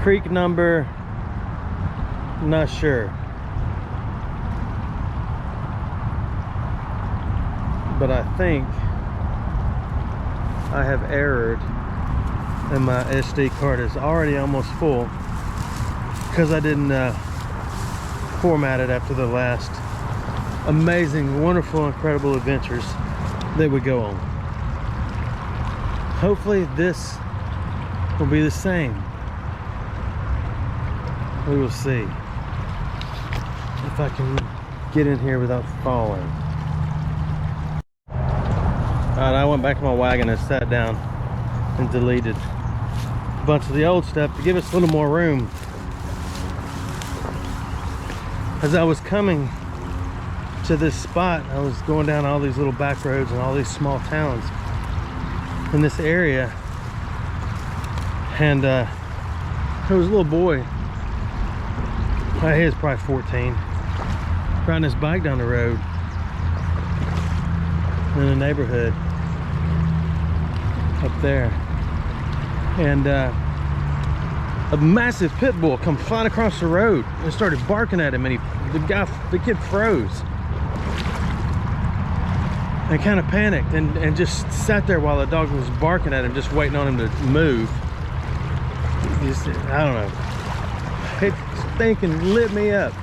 Creek number, not sure. But I think I have errored and my SD card is already almost full because I didn't format it after the last amazing, wonderful, incredible adventures that we go on. Hopefully this will be the same. We will see if I can get in here without falling. Alright, I went back to my wagon and sat down and deleted a bunch of the old stuff to give us a little more room. As I was coming to this spot, I was going down all these little back roads and all these small towns in this area, and there was a little boy. He was probably 14, riding his bike down the road in a neighborhood up there, and a massive pit bull come flying across the road and started barking at him, and the kid froze and kind of panicked and just sat there while the dog was barking at him, just waiting on him to move. I don't know, it stinking lit me up.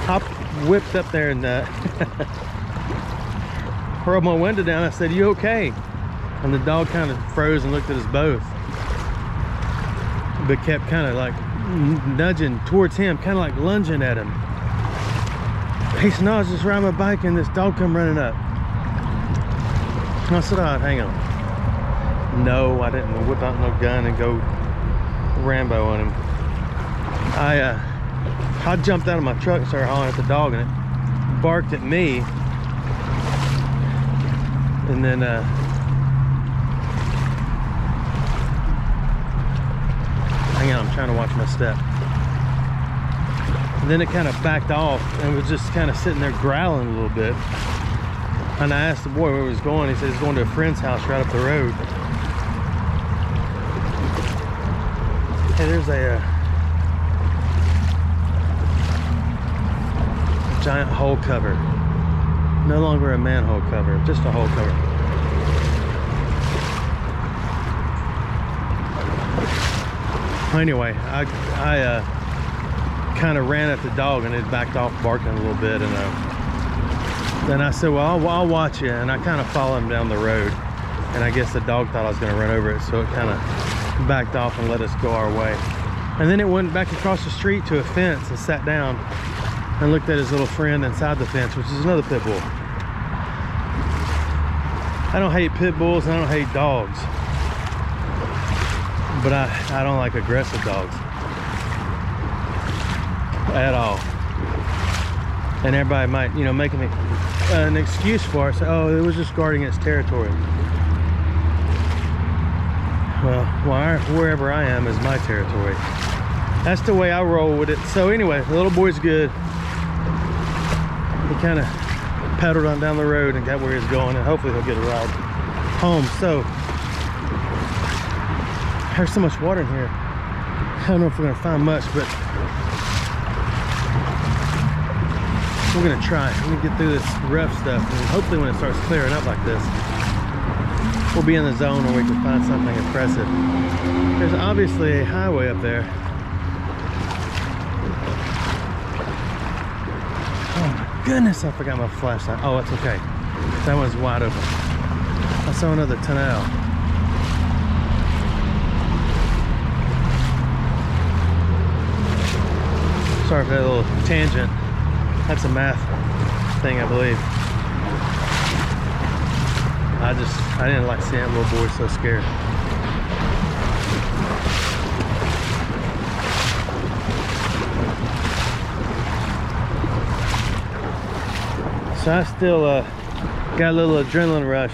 I whipped up there and rolled my window down. I said, "You okay?" And the dog kind of froze and looked at us both, but kept kind of like nudging towards him, kind of like lunging at him. He said, "No, I was just riding my bike and this dog come running up." And I said, "All right, hang on." No, I didn't whip out no gun and go Rambo on him. I jumped out of my truck and started hollering at the dog, and it barked at me. And then hang on, I'm trying to watch my step. And then it kind of backed off and was just kind of sitting there growling a little bit. And I asked the boy where he was going. He said he's going to a friend's house right up the road. Hey, there's a giant hole cover. No longer a manhole cover, just a hole cover. Anyway, I kind of ran at the dog and it backed off barking a little bit, and then I said, "Well, I'll watch you," and I kind of followed him down the road, and I guess the dog thought I was going to run over it, so it kind of backed off and let us go our way. And then it went back across the street to a fence and sat down and looked at his little friend inside the fence, which is another pit bull. I don't hate pit bulls and I don't hate dogs, but I don't like aggressive dogs at all. And everybody might, you know, make me an excuse for it. Say, "Oh, it was just guarding its territory." Well, wherever I am is my territory. That's the way I roll with it. So anyway, the little boy's good. He kind of pedaled on down the road and got where he's going, and hopefully he'll get a ride home. So there's so much water in here. I don't know if we're gonna find much, but we're gonna try. We're gonna get through this rough stuff, and hopefully when it starts clearing up like this, we'll be in the zone where we can find something impressive. There's obviously a highway up there. Oh my goodness, I forgot my flashlight. Oh, it's okay. That one's wide open. I saw another tunnel. Sorry for that little tangent. That's a math thing, I believe. I didn't like seeing that little boy so scared. So I still got a little adrenaline rush.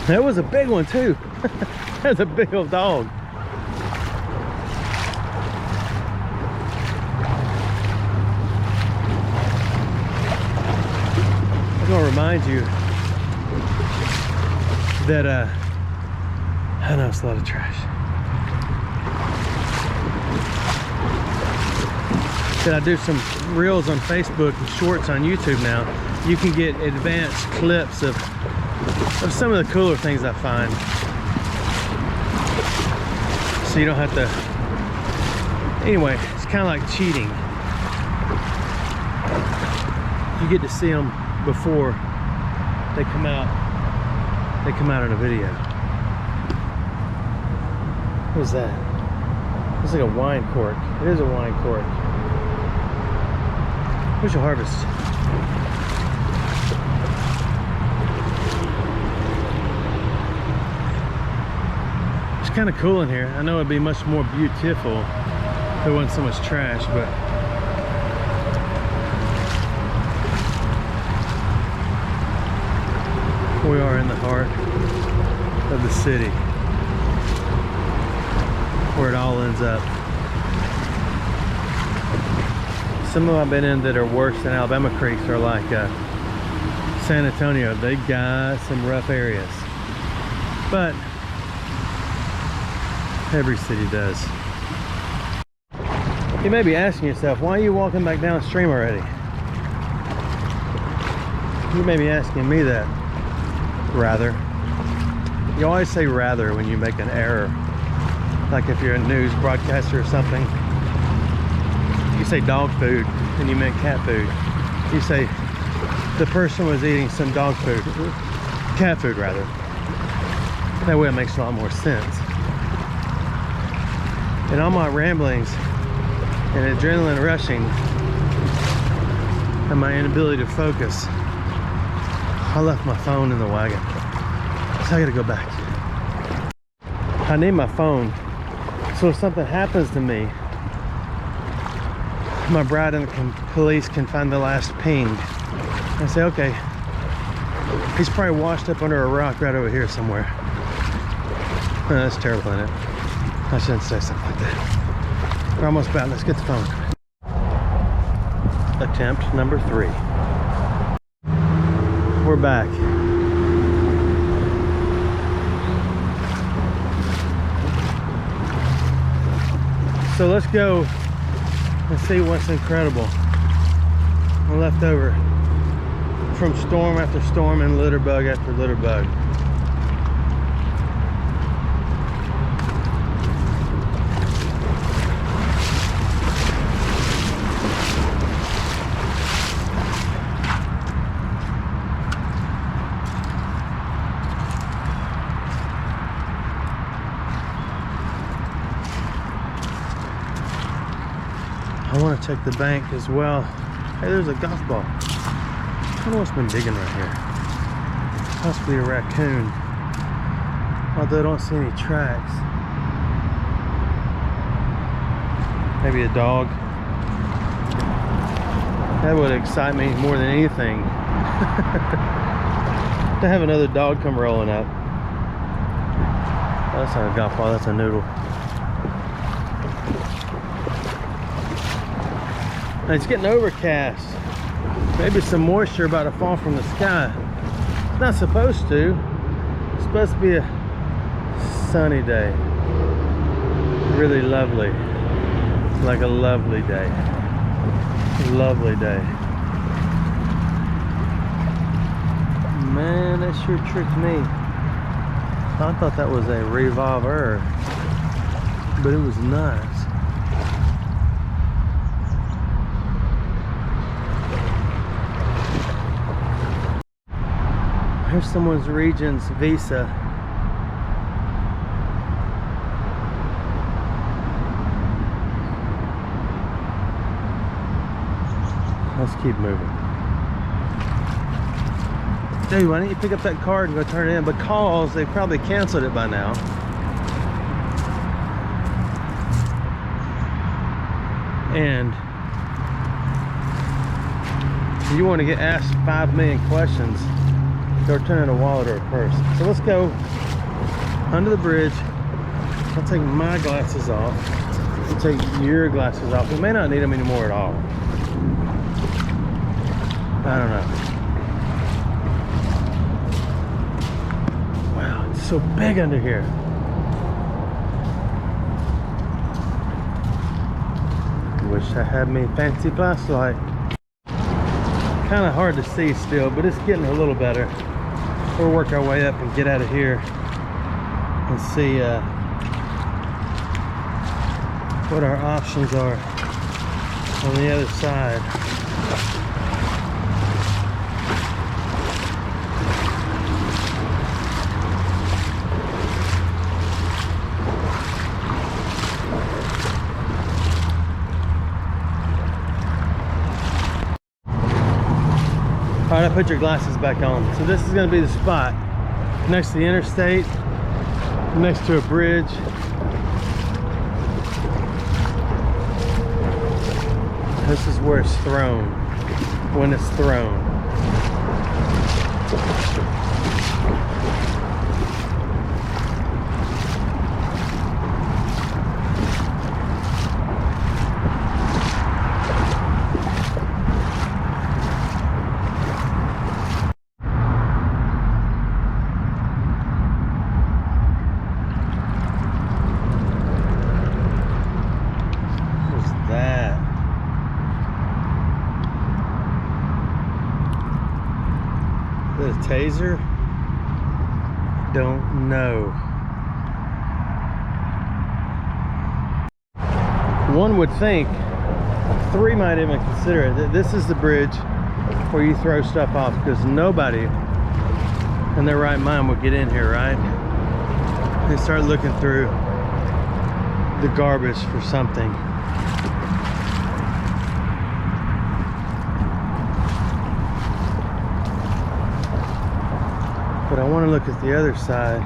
That was a big one too. That's a big old dog. I'm gonna remind you that I know it's a lot of trash. That I do some reels on Facebook and shorts on YouTube now. You can get advanced clips of some of the cooler things I find. So you don't have to, anyway, it's kind of like cheating. You get to see them before they come out in a video. What is that? It's like a wine cork. It is a wine cork. Where's your harvest? It's kind of cool in here. I know it'd be much more beautiful if there wasn't so much trash, but we are in the heart of the city, where it all ends up. Some of them I've been in that are worse than Alabama creeks are like San Antonio. They got some rough areas, but every city does. You may be asking yourself, why are you walking back downstream already? You may be asking me that. Rather. You always say rather when you make an error. Like if you're a news broadcaster or something. You say dog food and you meant cat food. You say the person was eating some dog food. Cat food rather. That way it makes a lot more sense. In all my ramblings and adrenaline rushing and my inability to focus, I left my phone in the wagon. So I gotta go back. I need my phone so if something happens to me, my bride and the police can find the last ping and say, okay, he's probably washed up under a rock right over here somewhere. Oh, that's terrible, isn't it? I shouldn't say something like that. We're almost about. Let's get the phone. Attempt number 3. We're back. So let's go and see what's incredible and left over from storm after storm and litter bug after litter bug. I want to check the bank as well. Hey, there's a golf ball. I don't know what's been digging right here. Possibly a raccoon. Although I don't see any tracks. Maybe a dog. That would excite me more than anything. To have another dog come rolling up. Oh, that's not a golf ball, that's a noodle. It's getting overcast. Maybe some moisture about to fall from the sky. It's not supposed to. It's supposed to be a sunny day. Really lovely. Like a lovely day. Lovely day. Man, that sure tricked me. I thought that was a revolver, but it was not. Here's someone's Regent's Visa. Let's keep moving. Dude, why don't you pick up that card and go turn it in? Because they probably canceled it by now. And you want to get asked 5 million questions, go turn in a wallet or a purse. So let's go under the bridge. I'll take my glasses off. I'll take your glasses off. We may not need them anymore at all. I don't know. Wow, it's so big under here. wish I had me fancy flashlight. Kind of hard to see still, but it's getting a little better. We'll work our way up and get out of here and see what our options are on the other side. All right, I put your glasses back on. So this is gonna be the spot next to the interstate, next to a bridge. This is where it's thrown, when it's thrown. A taser? Don't know. One would think 3 might even consider it. This is the bridge where you throw stuff off, because nobody in their right mind would get in here, right? They start looking through the garbage for something. But I want to look at the other side.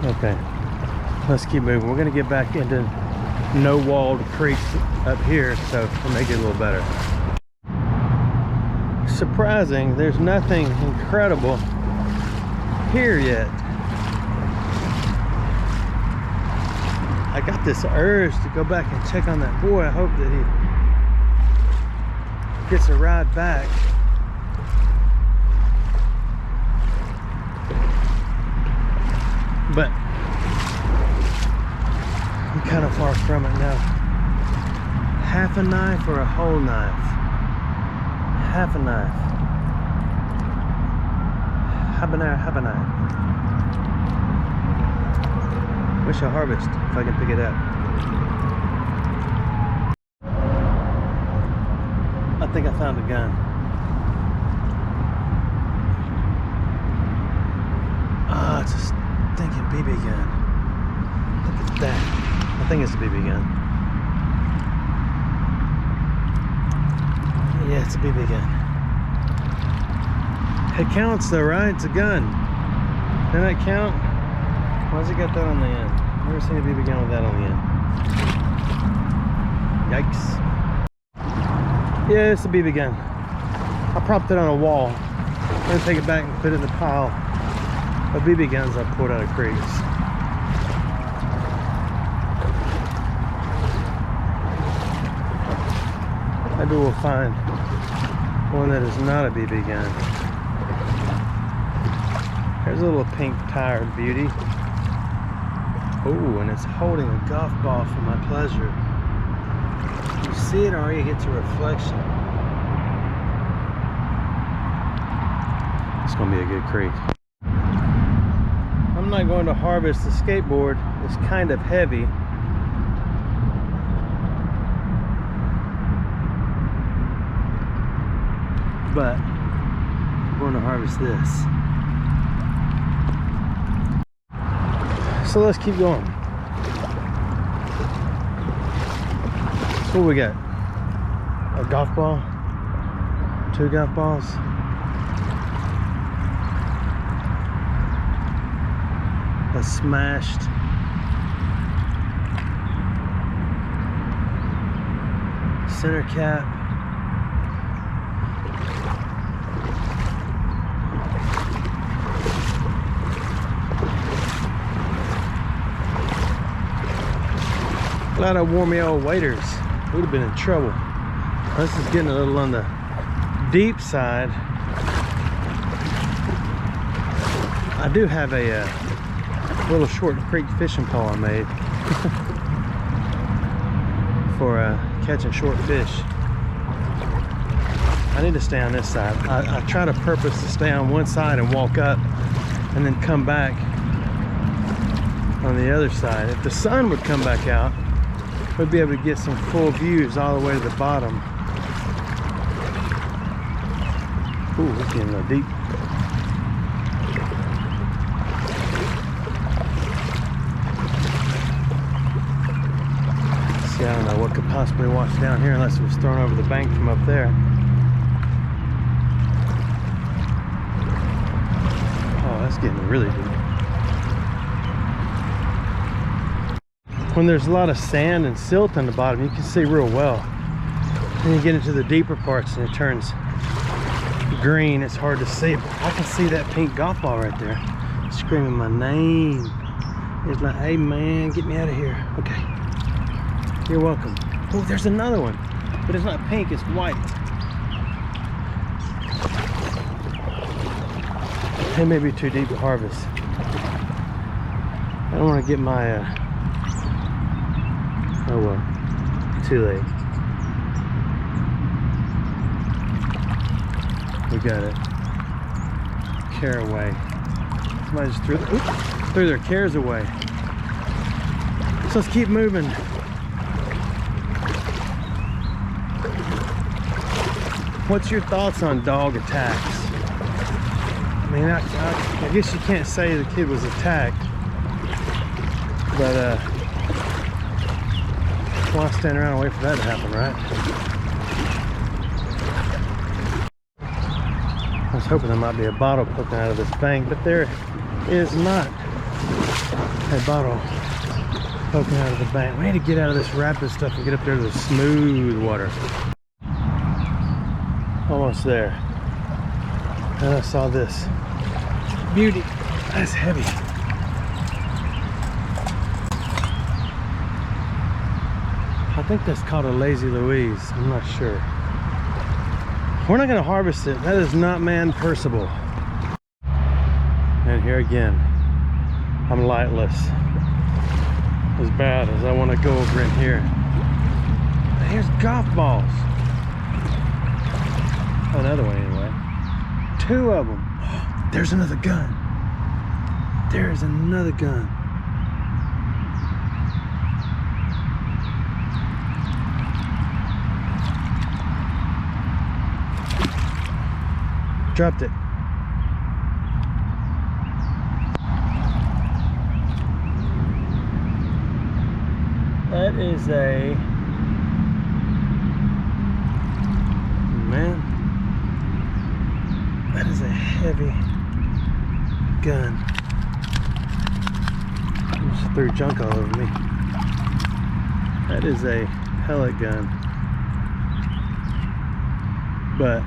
Okay, let's keep moving. We're going to get back into no-walled creeks up here, so we'll make it a little better. Surprising, there's nothing incredible here yet. I got this urge to go back and check on that boy. I hope that he gets a ride back. But I'm kind of far from it now. Half a knife or a whole knife? Half a knife. Half a knife. Wish I harvest if I can pick it up. I think I found a gun. Ah, it's a stinking BB gun. Look at that. I think it's a BB gun. Yeah, it's a BB gun. It counts though, right? It's a gun. Doesn't that count? Why's it got that on the end? I've never seen a BB gun with that on the end. Yikes. Yeah, it's a BB gun. I propped it on a wall. I'm gonna take it back and put it in the pile of BB guns I pulled out of creeks. Maybe we'll find one that is not a BB gun. There's a little pink tired beauty. Oh, and it's holding a golf ball for my pleasure. You see it, or you get a reflection. It's gonna be a good creek. I'm not going to harvest the skateboard. It's kind of heavy. But I'm going to harvest this. So let's keep going. So what we got? A golf ball? 2 golf balls? A smashed center cap. Glad I wore my old waders. Would have been in trouble. This is getting a little on the deep side. I do have a little short creek fishing pole I made for catching short fish. I need to stay on this side. I try to purpose to stay on one side and walk up and then come back on the other side. If the sun would come back out, we'd be able to get some full views all the way to the bottom. Ooh, we're getting a little deep. See, I don't know what could possibly wash down here unless it was thrown over the bank from up there. Oh, that's getting really deep. When there's a lot of sand and silt on the bottom, you can see real well. Then you get into the deeper parts and it turns green. It's hard to see, but I can see that pink golf ball right there screaming my name. It's like, hey man, get me out of here. Okay, you're welcome. Oh, there's another one, but it's not pink, it's white. It may be too deep to harvest. I don't want to get my oh well, too late. We got it. Caraway. Somebody just threw their cares away. So let's keep moving. What's your thoughts on dog attacks? I mean, I guess you can't say the kid was attacked, but why stand around and wait for that to happen, right? I was hoping there might be a bottle poking out of this bank, but there is not a bottle poking out of the bank. We need to get out of this rapid stuff and get up there to the smooth water. Almost there. And I saw this beauty. That's heavy. I think that's called a Lazy Louise. I'm not sure. We're not going to harvest it. That is not man-persable. And here again, I'm lightless. As bad as I want to go over in here. Here's golf balls. Another one anyway. 2 of them. There's another gun. There's another gun. Dropped it. That is a man. That is a heavy gun. It just threw junk all over me. That is a pellet gun, but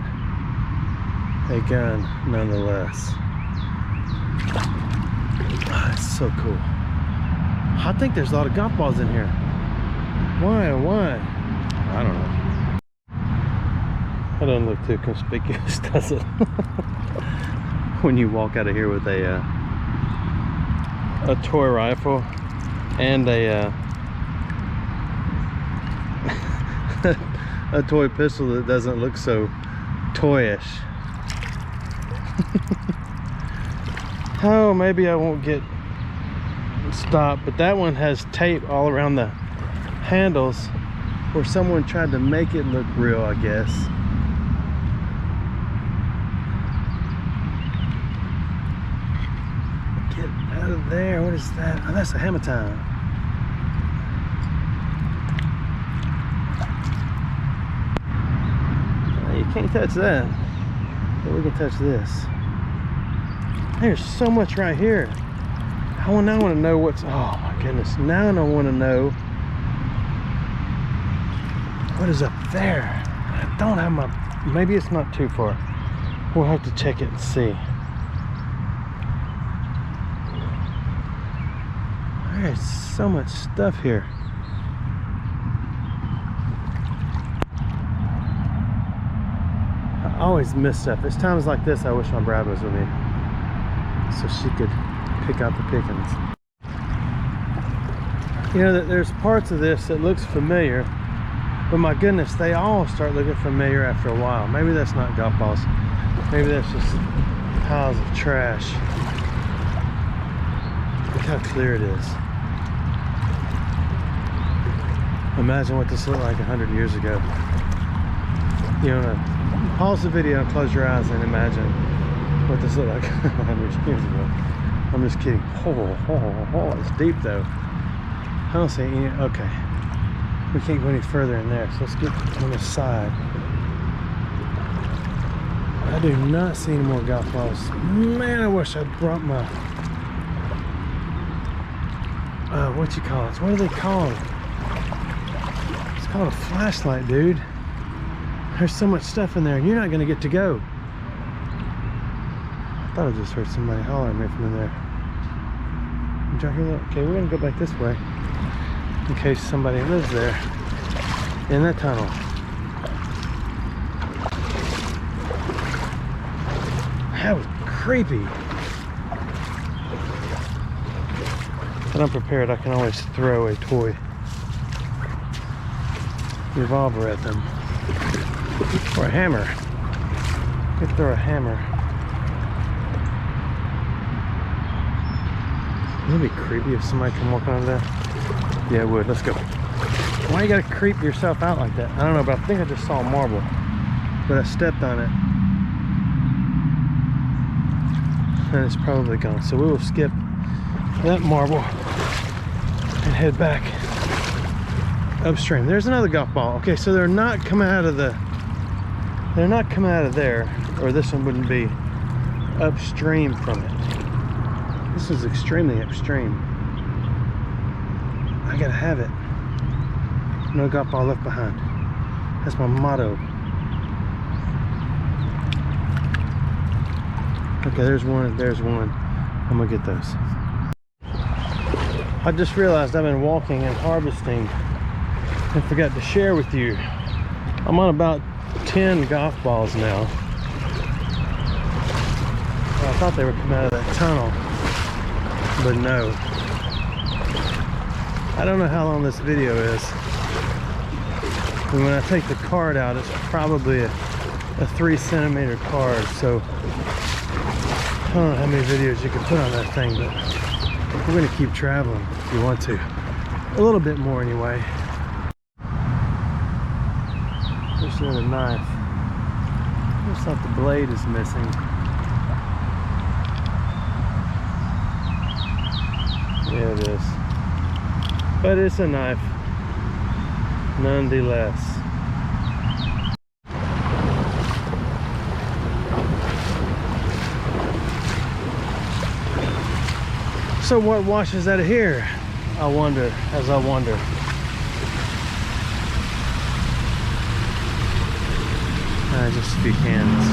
a gun nonetheless. Oh, it's so cool. I think there's a lot of golf balls in here. Why? I don't know. That doesn't look too conspicuous, does it? When you walk out of here with a toy rifle and a a toy pistol that doesn't look so toyish. Oh, maybe I won't get stopped, but that one has tape all around the handles where someone tried to make it look real, I guess. Get out of there. What is that? Oh, that's a hammer time. You can't touch that, but we can touch this. There's so much right here. Now I want to know what's, oh my goodness, now I want to know what is up there. I don't have my, maybe it's not too far. We'll have to check it and see. There's so much stuff here. always miss stuff. It's times like this I wish my bride was with me, so she could pick out the pickings. You know, that there's parts of this that looks familiar, but my goodness, they all start looking familiar after a while. Maybe that's not golf balls. Maybe that's just piles of trash. Look how clear it is. Imagine what this looked like 100 years ago. You know, pause the video and close your eyes and imagine what this looked like 100 years ago. I'm just kidding. Oh, it's deep though. I don't see any. Okay, we can't go any further in there, so let's get on the side. I do not see any more golf balls. Man, I wish I'd brought my what you call it? What do they call it? It's called a flashlight, dude. There's so much stuff in there, and you're not gonna get to go. I thought I just heard somebody holler at me from in there. Did y'all hear that? Okay, we're gonna go back this way in case somebody lives there in that tunnel. That was creepy. But I'm prepared. I can always throw a toy revolver at them. Or a hammer. You could throw a hammer. Wouldn't it be creepy if somebody come walking over there? Yeah, it would. Let's go. Why you gotta creep yourself out like that? I don't know, but I think I just saw a marble. But I stepped on it. And it's probably gone. So we will skip that marble and head back upstream. There's another golf ball. Okay, so they're not coming out of there, or this one wouldn't be upstream from it. This is extremely upstream. I gotta have it. No golf ball left behind. That's my motto. Okay, there's one, there's one. I'm gonna get those. I just realized I've been walking and harvesting and forgot to share with you. I'm on about 10 golf balls now. I thought they were coming out of that tunnel, but no. I don't know how long this video is. And when I take the card out, it's probably a 3-centimeter card, so I don't know how many videos you can put on that thing, but we're gonna keep traveling if you want to. A little bit more anyway. There's another knife. Looks like the blade is missing. Yeah, it is. But it's a knife, nonetheless. So what washes out of here? I wonder, as I wander. Just a few cans.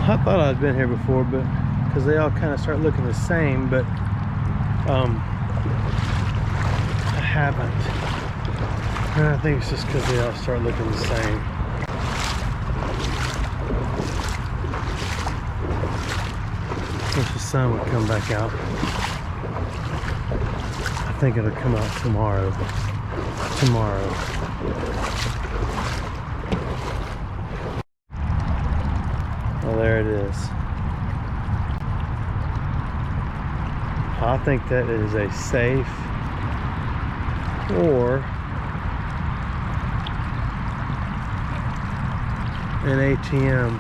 I thought I'd been here before, but because they all kind of start looking the same, but I haven't. And I think it's just because they all start looking the same. Wish the sun would come back out. I think it'll come out tomorrow. Well, there it is. I think that is a safe or an ATM.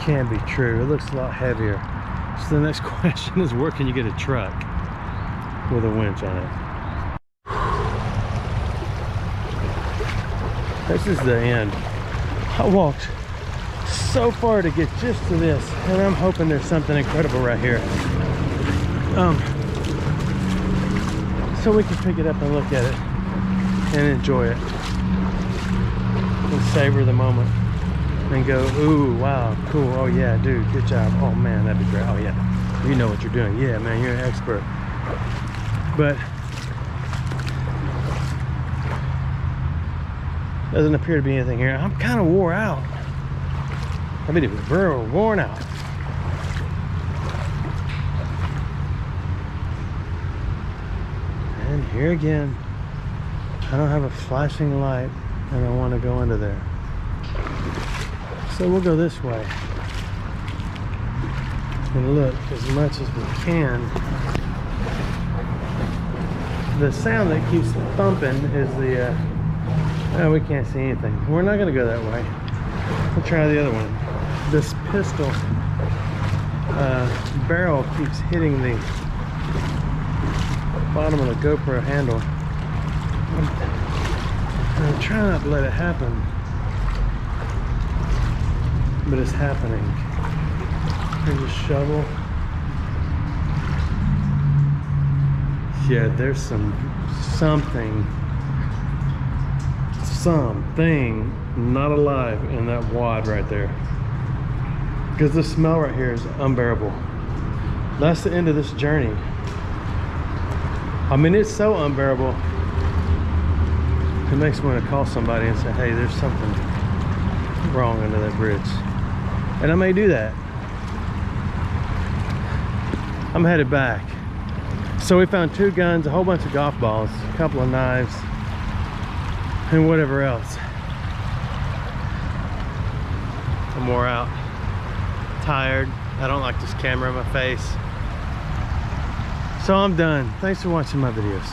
Can't be true. It looks a lot heavier. So the next question is, where can you get a truck with a winch on it? This is the end. I walked so far to get just to this, and I'm hoping there's something incredible right here. So we can pick it up and look at it and enjoy it and savor the moment. and go, ooh, wow, cool. Oh yeah, dude, good job. Oh man, that'd be great. Oh yeah, you know what you're doing. Yeah, man, you're an expert. But doesn't appear to be anything here. I'm kind of wore out. I mean, it was very worn out. And here again, I don't have a flashing light and I want to go into there. So we'll go this way and look as much as we can. The sound that keeps thumping is the, oh, we can't see anything. We're not going to go that way. We'll try the other one. This pistol barrel keeps hitting the bottom of the GoPro handle. I'm trying not to let it happen, but it's happening. Here's a shovel. Yeah, there's something not alive in that wad right there, because the smell right here is unbearable. That's the end of this journey. I mean, it's so unbearable, it makes me want to call somebody and say, hey, there's something wrong under that bridge. And I may do that. I'm headed back. So we found 2 guns, a whole bunch of golf balls, a couple of knives, and whatever else. I'm wore out, tired. I don't like this camera in my face. So I'm done. Thanks for watching my videos.